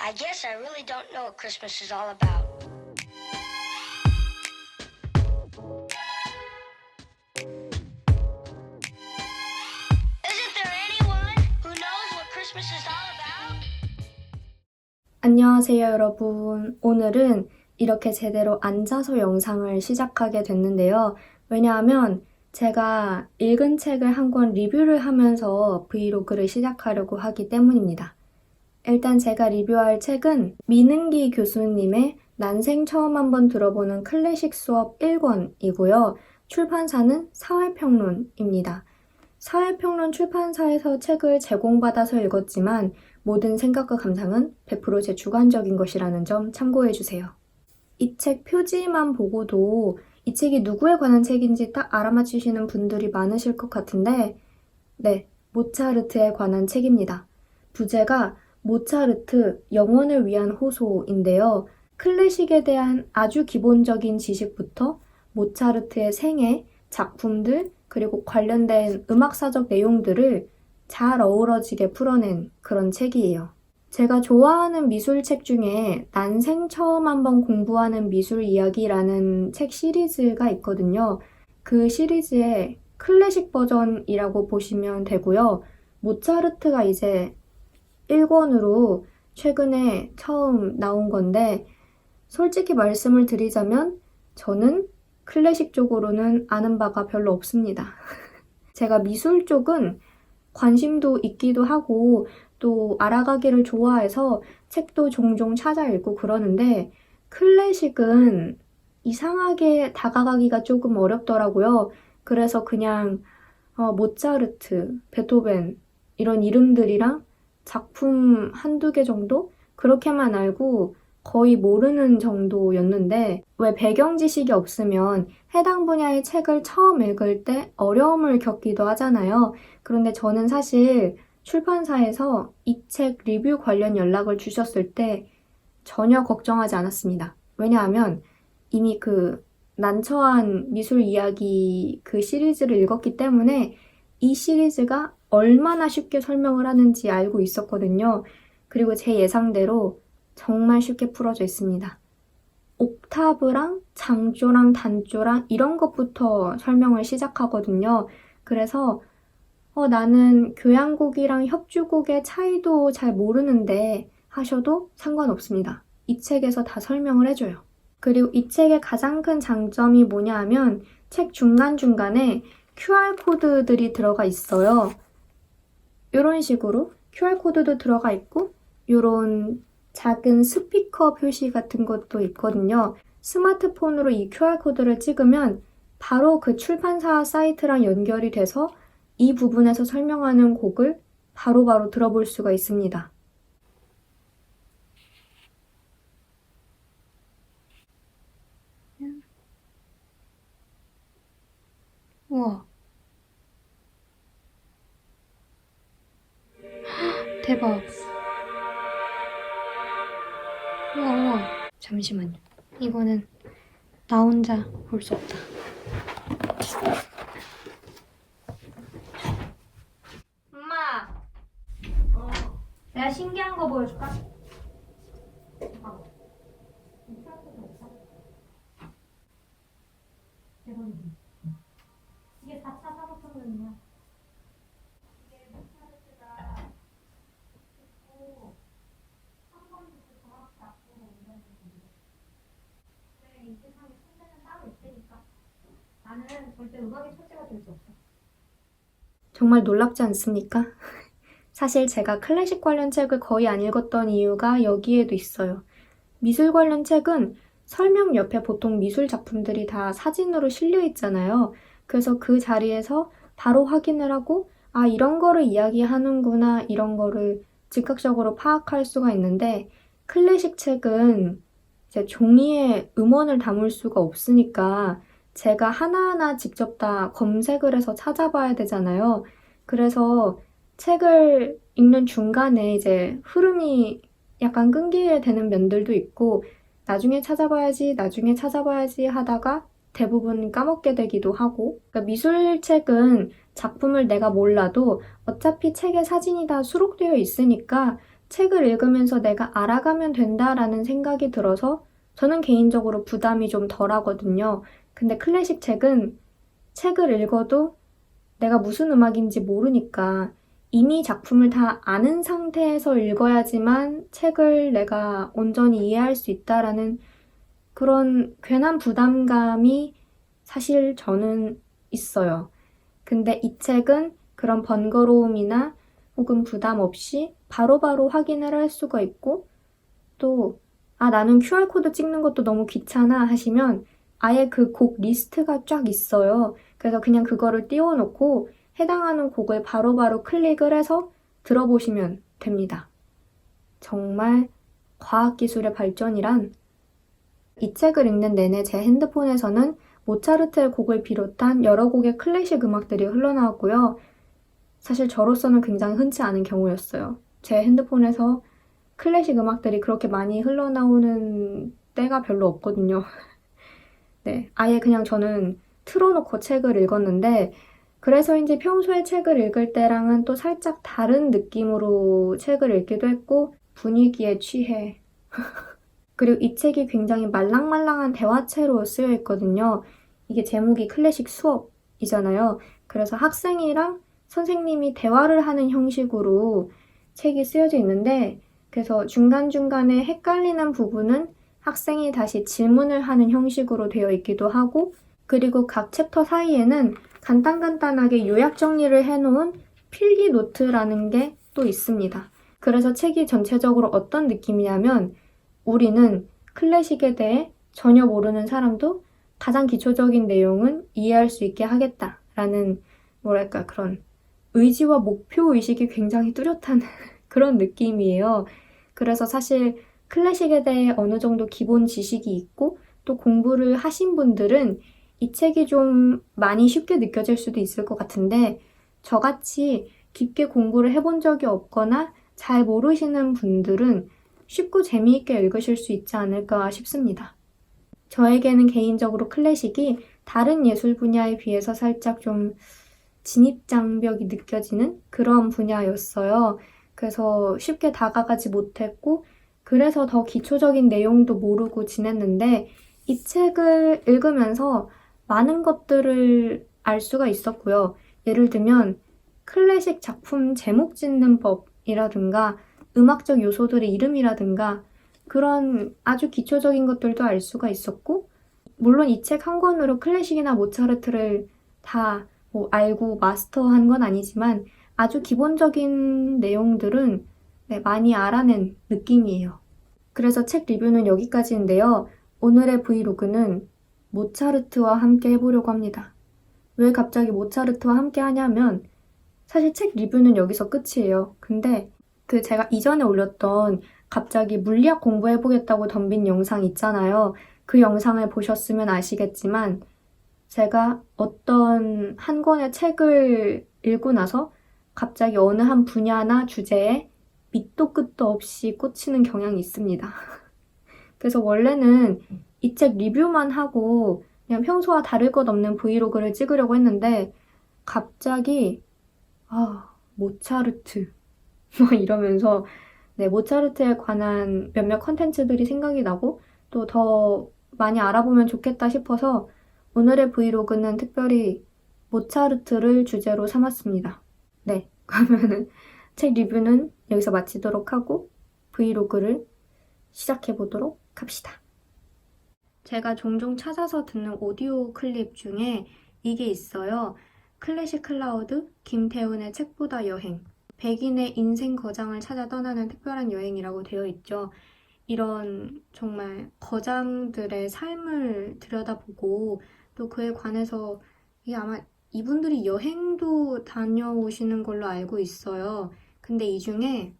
I guess I really don't know what Christmas is all about. Isn't there anyone who knows what Christmas is all about? 안녕하세요, 여러분. 오늘은 이렇게 제대로 앉아서 영상을 시작하게 됐는데요. 왜냐하면 제가 읽은 책을 한 권 리뷰를 하면서 브이로그를 시작하려고 하기 때문입니다. 일단 제가 리뷰할 책은 민은기 교수님의 난생 처음 한번 들어보는 클래식 수업 1권이고요. 출판사는 사회평론입니다. 사회평론 출판사에서 책을 제공받아서 읽었지만 모든 생각과 감상은 100% 제 주관적인 것이라는 점 참고해주세요. 이 책 표지만 보고도 이 책이 누구에 관한 책인지 딱 알아맞히시는 분들이 많으실 것 같은데 네, 모차르트에 관한 책입니다. 부제가 모차르트 영원을 위한 호소인데요. 클래식에 대한 아주 기본적인 지식부터 모차르트의 생애, 작품들, 그리고 관련된 음악사적 내용들을 잘 어우러지게 풀어낸 그런 책이에요. 제가 좋아하는 미술책 중에 난생 처음 한번 공부하는 미술 이야기라는 책 시리즈가 있거든요. 그 시리즈의 클래식 버전이라고 보시면 되고요. 모차르트가 이제 1권으로 최근에 처음 나온 건데 솔직히 말씀을 드리자면 저는 클래식 쪽으로는 아는 바가 별로 없습니다. 제가 미술 쪽은 관심도 있기도 하고 또 알아가기를 좋아해서 책도 종종 찾아 읽고 그러는데 클래식은 이상하게 다가가기가 조금 어렵더라고요. 그래서 그냥 모차르트, 베토벤 이런 이름들이랑 작품 한두 개 정도? 그렇게만 알고 거의 모르는 정도였는데 왜 배경 지식이 없으면 해당 분야의 책을 처음 읽을 때 어려움을 겪기도 하잖아요. 그런데 저는 사실 출판사에서 이 책 리뷰 관련 연락을 주셨을 때 전혀 걱정하지 않았습니다. 왜냐하면 이미 그 난처한 미술 이야기 그 시리즈를 읽었기 때문에 이 시리즈가 얼마나 쉽게 설명을 하는지 알고 있었거든요. 그리고 제 예상대로 정말 쉽게 풀어져 있습니다. 옥타브랑 장조랑 단조랑 이런 것부터 설명을 시작하거든요. 그래서 나는 교향곡이랑 협주곡의 차이도 잘 모르는데 하셔도 상관없습니다. 이 책에서 다 설명을 해줘요. 그리고 이 책의 가장 큰 장점이 뭐냐 하면 책 중간중간에 QR코드들이 들어가 있어요. 이런 식으로 QR코드도 들어가 있고 이런 작은 스피커 표시 같은 것도 있거든요. 스마트폰으로 이 QR코드를 찍으면 바로 그 출판사 사이트랑 연결이 돼서 이 부분에서 설명하는 곡을 바로바로 들어볼 수가 있습니다. 우와. 대박. 우와, 우와. 잠시만요. 이거는 나 혼자 볼 수 없다. 엄마! 내가 신기한 거 보여줄까? 이게 4차 산업혁명이야. 이게 모차르트가 듣고 한 번부터 정확히 앞으로 온다는 거지. 이 세상에 천재는 따로 있으니까 나는 절대 음악의 천재가 될 수 없어. 정말 놀랍지 않습니까? 사실 제가 클래식 관련 책을 거의 안 읽었던 이유가 여기에도 있어요. 미술 관련 책은 설명 옆에 보통 미술 작품들이 다 사진으로 실려 있잖아요. 그래서 그 자리에서 바로 확인을 하고 이런 거를 이야기하는구나 이런 거를 즉각적으로 파악할 수가 있는데 클래식 책은 이제 종이에 음원을 담을 수가 없으니까 제가 하나하나 직접 다 검색을 해서 찾아봐야 되잖아요. 그래서 책을 읽는 중간에 이제 흐름이 약간 끊기게 되는 면들도 있고 나중에 찾아봐야지 하다가 대부분 까먹게 되기도 하고 그러니까 미술책은 작품을 내가 몰라도 어차피 책에 사진이 다 수록되어 있으니까 책을 읽으면서 내가 알아가면 된다라는 생각이 들어서 저는 개인적으로 부담이 좀 덜하거든요. 근데 클래식 책은 책을 읽어도 내가 무슨 음악인지 모르니까 이미 작품을 다 아는 상태에서 읽어야지만 책을 내가 온전히 이해할 수 있다라는 그런 괜한 부담감이 사실 저는 있어요. 근데 이 책은 그런 번거로움이나 혹은 부담 없이 바로바로 확인을 할 수가 있고 또 나는 QR코드 찍는 것도 너무 귀찮아 하시면 아예 그 곡 리스트가 쫙 있어요. 그래서 그냥 그거를 띄워놓고 해당하는 곡을 바로바로 클릭을 해서 들어보시면 됩니다. 정말 과학기술의 발전이란 이 책을 읽는 내내 제 핸드폰에서는 모차르트의 곡을 비롯한 여러 곡의 클래식 음악들이 흘러나왔고요. 사실 저로서는 굉장히 흔치 않은 경우였어요. 제 핸드폰에서 클래식 음악들이 그렇게 많이 흘러나오는 때가 별로 없거든요. 네, 아예 그냥 저는 틀어놓고 책을 읽었는데 그래서인지 평소에 책을 읽을 때랑은 또 살짝 다른 느낌으로 책을 읽기도 했고 분위기에 취해. 그리고 이 책이 굉장히 말랑말랑한 대화체로 쓰여 있거든요. 이게 제목이 클래식 수업이잖아요. 그래서 학생이랑 선생님이 대화를 하는 형식으로 책이 쓰여져 있는데 그래서 중간중간에 헷갈리는 부분은 학생이 다시 질문을 하는 형식으로 되어 있기도 하고 그리고 각 챕터 사이에는 간단간단하게 요약 정리를 해놓은 필기 노트라는 게 또 있습니다. 그래서 책이 전체적으로 어떤 느낌이냐면 우리는 클래식에 대해 전혀 모르는 사람도 가장 기초적인 내용은 이해할 수 있게 하겠다라는 뭐랄까 그런 의지와 목표 의식이 굉장히 뚜렷한 그런 느낌이에요. 그래서 사실 클래식에 대해 어느 정도 기본 지식이 있고 또 공부를 하신 분들은 이 책이 좀 많이 쉽게 느껴질 수도 있을 것 같은데 저같이 깊게 공부를 해본 적이 없거나 잘 모르시는 분들은 쉽고 재미있게 읽으실 수 있지 않을까 싶습니다. 저에게는 개인적으로 클래식이 다른 예술 분야에 비해서 살짝 좀 진입장벽이 느껴지는 그런 분야였어요. 그래서 쉽게 다가가지 못했고 그래서 더 기초적인 내용도 모르고 지냈는데 이 책을 읽으면서 많은 것들을 알 수가 있었고요. 예를 들면 클래식 작품 제목 짓는 법이라든가 음악적 요소들의 이름이라든가 그런 아주 기초적인 것들도 알 수가 있었고 물론 이 책 한 권으로 클래식이나 모차르트를 다 뭐 알고 마스터한 건 아니지만 아주 기본적인 내용들은 네, 많이 알아낸 느낌이에요. 그래서 책 리뷰는 여기까지인데요. 오늘의 브이로그는 모차르트와 함께 해보려고 합니다. 왜 갑자기 모차르트와 함께 하냐면 사실 책 리뷰는 여기서 끝이에요. 근데 그 제가 이전에 올렸던 갑자기 물리학 공부해보겠다고 덤빈 영상 있잖아요. 그 영상을 보셨으면 아시겠지만 제가 어떤 한 권의 책을 읽고 나서 갑자기 어느 한 분야나 주제에 밑도 끝도 없이 꽂히는 경향이 있습니다. 그래서 원래는 이 책 리뷰만 하고 그냥 평소와 다를 것 없는 브이로그를 찍으려고 했는데 갑자기 모차르트 뭐 이러면서 네, 모차르트에 관한 몇몇 컨텐츠들이 생각이 나고 또 더 많이 알아보면 좋겠다 싶어서 오늘의 브이로그는 특별히 모차르트를 주제로 삼았습니다. 네, 그러면은 책 리뷰는 여기서 마치도록 하고 브이로그를 시작해보도록 합시다. 제가 종종 찾아서 듣는 오디오 클립 중에 이게 있어요. 클래식 클라우드, 김태훈의 책보다 여행. 백인의 인생 거장을 찾아 떠나는 특별한 여행이라고 되어 있죠. 이런 정말 거장들의 삶을 들여다보고 또 그에 관해서 이게 아마 이분들이 여행도 다녀오시는 걸로 알고 있어요. 근데 이 중에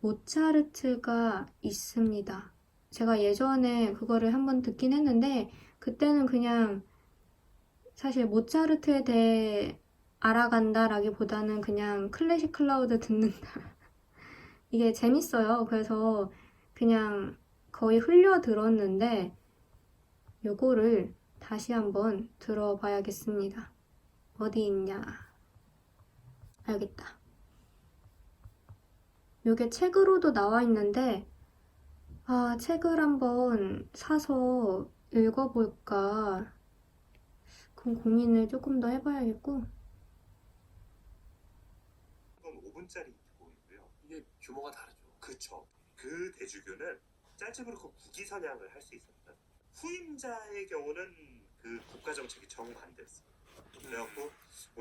모차르트가 있습니다. 제가 예전에 그거를 한번 듣긴 했는데 그때는 그냥 사실 모차르트에 대해 알아간다라기보다는 그냥 클래식 클라우드 듣는다. 이게 재밌어요. 그래서 그냥 거의 흘려 들었는데 요거를 다시 한번 들어봐야겠습니다. 어디 있냐? 알겠다. 이게 책으로도 나와 있는데 책을 한번 사서 읽어볼까 그럼 고민을 조금 더 해봐야겠고. 이건 5분짜리 기고이고요. 이게 규모가 다르죠. 그쵸. 그 대주교는 짧지 그렇고 국기선양을 할 수 있었다. 후임자의 경우는 그 국가 정책이 정반대였습니다. 그래갖고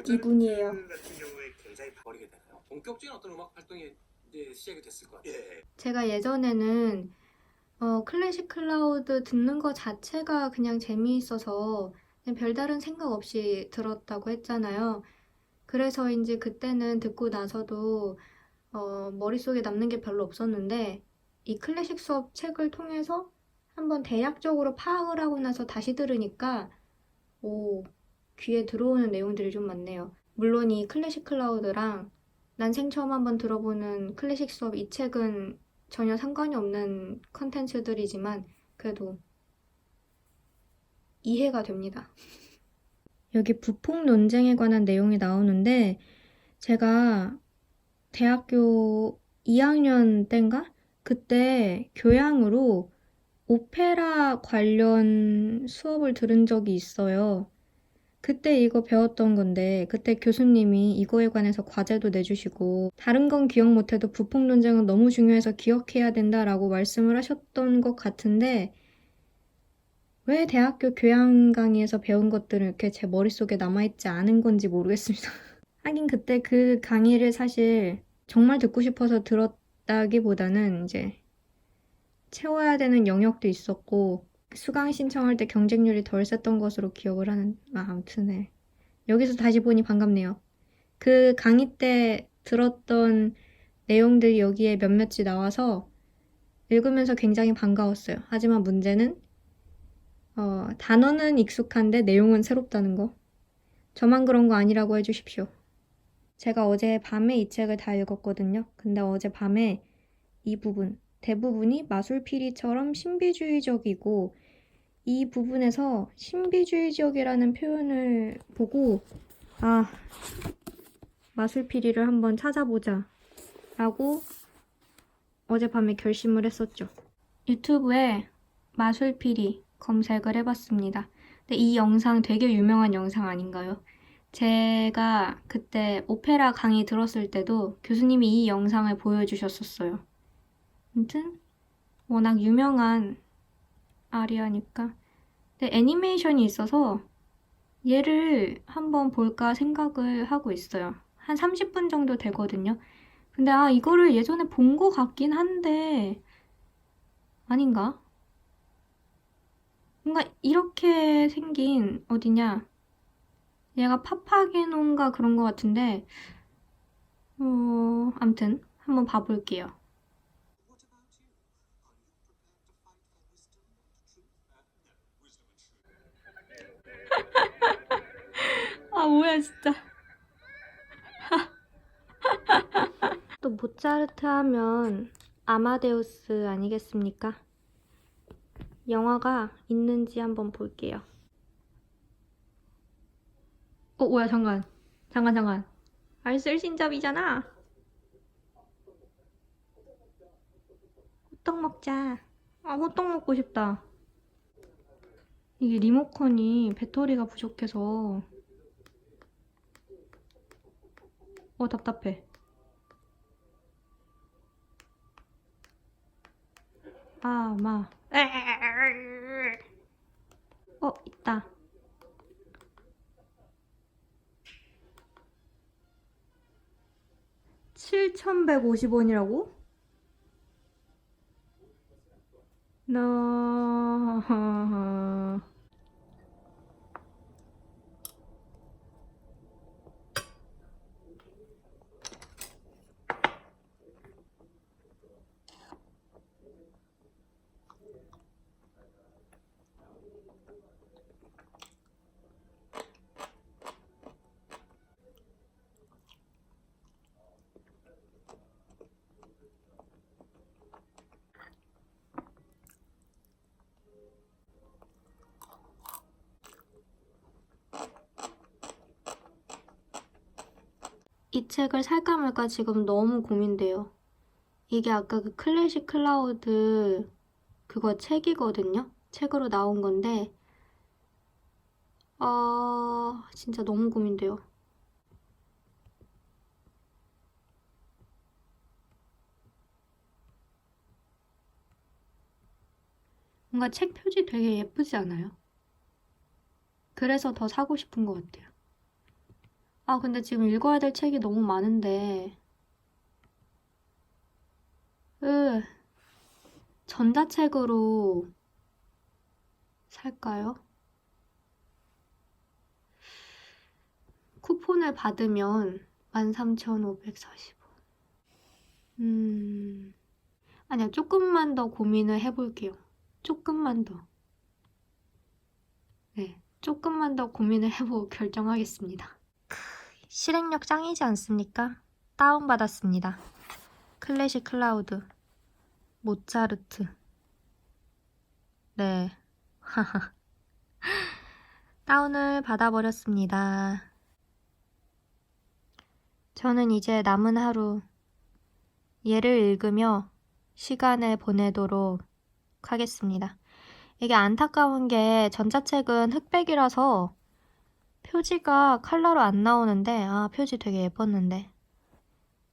이분이에요. 모차르트 같은 경우에 굉장히 버리게 되나요? 본격적인 어떤 음악 활동이 이제 시작이 됐을 것 같아요. 예. 제가 예전에는 클래식 클라우드 듣는 거 자체가 그냥 재미있어서 그냥 별다른 생각 없이 들었다고 했잖아요. 그래서인지 그때는 듣고 나서도 머릿속에 남는 게 별로 없었는데 이 클래식 수업 책을 통해서 한번 대략적으로 파악을 하고 나서 다시 들으니까 귀에 들어오는 내용들이 좀 많네요. 물론 이 클래식 클라우드랑 난생 처음 한번 들어보는 클래식 수업 이 책은 전혀 상관이 없는 컨텐츠들이지만 그래도 이해가 됩니다. 여기 부폭 논쟁에 관한 내용이 나오는데 제가 대학교 2학년 때인가? 그때 교양으로 오페라 관련 수업을 들은 적이 있어요. 그때 이거 배웠던 건데 그때 교수님이 이거에 관해서 과제도 내주시고 다른 건 기억 못해도 부폭 논쟁은 너무 중요해서 기억해야 된다라고 말씀을 하셨던 것 같은데 왜 대학교 교양 강의에서 배운 것들은 이렇게 제 머릿속에 남아있지 않은 건지 모르겠습니다. 하긴 그때 그 강의를 사실 정말 듣고 싶어서 들었다기보다는 이제 채워야 되는 영역도 있었고 수강 신청할 때 경쟁률이 덜 셌던 것으로 기억을 하는 아무튼 네. 여기서 다시 보니 반갑네요. 그 강의 때 들었던 내용들이 여기에 몇몇이 나와서 읽으면서 굉장히 반가웠어요. 하지만 문제는 단어는 익숙한데 내용은 새롭다는 거. 저만 그런 거 아니라고 해주십시오. 제가 어제 밤에 이 책을 다 읽었거든요. 근데 어제 밤에 이 부분, 대부분이 마술피리처럼 신비주의적이고 이 부분에서 신비주의적이라는 표현을 보고 마술피리를 한번 찾아보자 라고 어젯밤에 결심을 했었죠. 유튜브에 마술피리 검색을 해봤습니다. 근데 이 영상 되게 유명한 영상 아닌가요? 제가 그때 오페라 강의 들었을 때도 교수님이 이 영상을 보여주셨었어요. 아무튼 워낙 유명한 아리아니까. 근데 애니메이션이 있어서 얘를 한번 볼까 생각을 하고 있어요. 한 30분 정도 되거든요. 근데 이거를 예전에 본 것 같긴 한데 아닌가? 뭔가 이렇게 생긴 어디냐? 얘가 파파게논가 그런 것 같은데 암튼 한번 봐볼게요. 뭐야 진짜. 또 모차르트 하면 아마데우스 아니겠습니까? 영화가 있는지 한번 볼게요. 뭐야 잠깐. 알쓸신잡이잖아. 호떡 먹자. 호떡 먹고 싶다. 이게 리모컨이 배터리가 부족해서 답답해. 있다. $7,150원이라고? 이 책을 살까 말까 지금 너무 고민돼요. 이게 아까 그 클래식 클라우드 그거 책이거든요. 책으로 나온 건데 진짜 너무 고민돼요. 뭔가 책 표지 되게 예쁘지 않아요? 그래서 더 사고 싶은 것 같아요. 근데 지금 읽어야 될 책이 너무 많은데 전자책으로 살까요? 쿠폰을 받으면 13,540원. 아니야, 조금만 더 고민을 해볼게요. 조금만 더. 네, 조금만 더 고민을 해보고 결정하겠습니다. 실행력 짱이지 않습니까? 다운받았습니다. 클래식 클라우드. 모차르트. 네. 다운을 받아버렸습니다. 저는 이제 남은 하루 얘를 읽으며 시간을 보내도록 하겠습니다. 이게 안타까운 게 전자책은 흑백이라서 표지가 컬러로 안 나오는데 표지 되게 예뻤는데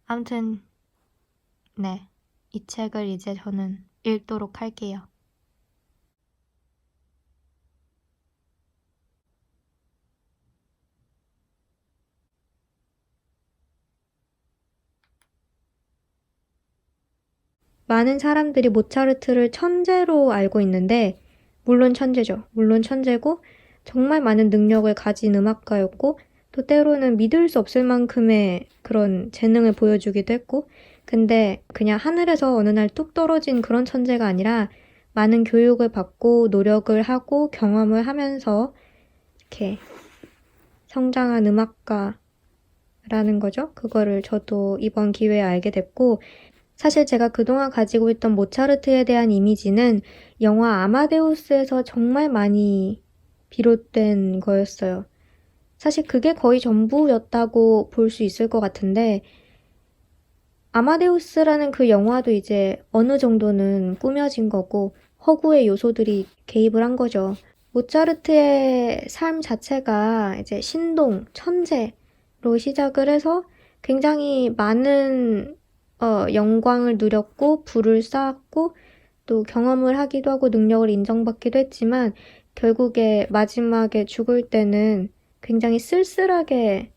아무튼 네, 이 책을 이제 저는 읽도록 할게요. 많은 사람들이 모차르트를 천재로 알고 있는데 물론 천재죠. 물론 천재고 정말 많은 능력을 가진 음악가였고 또 때로는 믿을 수 없을 만큼의 그런 재능을 보여주기도 했고 근데 그냥 하늘에서 어느 날 뚝 떨어진 그런 천재가 아니라 많은 교육을 받고 노력을 하고 경험을 하면서 이렇게 성장한 음악가라는 거죠. 그거를 저도 이번 기회에 알게 됐고 사실 제가 그동안 가지고 있던 모차르트에 대한 이미지는 영화 아마데우스에서 정말 많이 비롯된 거였어요. 사실 그게 거의 전부였다고 볼 수 있을 것 같은데 아마데우스라는 그 영화도 이제 어느 정도는 꾸며진 거고 허구의 요소들이 개입을 한 거죠. 모차르트의 삶 자체가 이제 신동, 천재로 시작을 해서 굉장히 많은 영광을 누렸고 부를 쌓았고 또 경험을 하기도 하고 능력을 인정받기도 했지만 결국에 마지막에 죽을 때는 굉장히 쓸쓸하게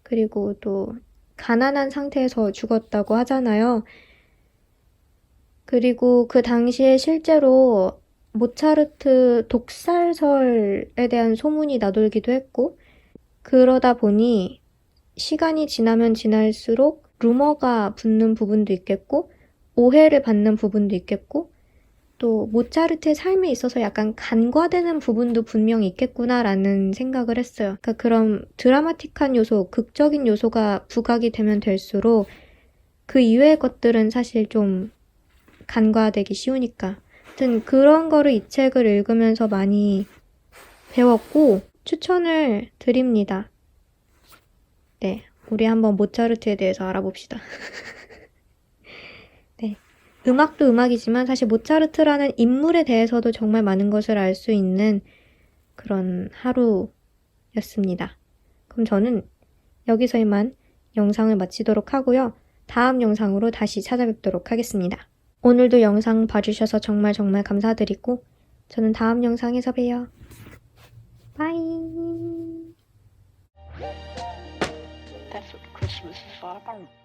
그리고 또 가난한 상태에서 죽었다고 하잖아요. 그리고 그 당시에 실제로 모차르트 독살설에 대한 소문이 나돌기도 했고 그러다 보니 시간이 지나면 지날수록 루머가 붙는 부분도 있겠고 오해를 받는 부분도 있겠고 또 모차르트의 삶에 있어서 약간 간과되는 부분도 분명히 있겠구나라는 생각을 했어요. 그러니까 그런 드라마틱한 요소, 극적인 요소가 부각이 되면 될수록 그 이외의 것들은 사실 좀 간과되기 쉬우니까. 아무튼 그런 거를 이 책을 읽으면서 많이 배웠고 추천을 드립니다. 네, 우리 한번 모차르트에 대해서 알아봅시다. 네, 음악도 음악이지만 사실 모차르트라는 인물에 대해서도 정말 많은 것을 알 수 있는 그런 하루였습니다. 그럼 저는 여기서 이만 영상을 마치도록 하고요. 다음 영상으로 다시 찾아뵙도록 하겠습니다. 오늘도 영상 봐주셔서 정말 감사드리고 저는 다음 영상에서 봬요. 바이. That's what Christmas is all about.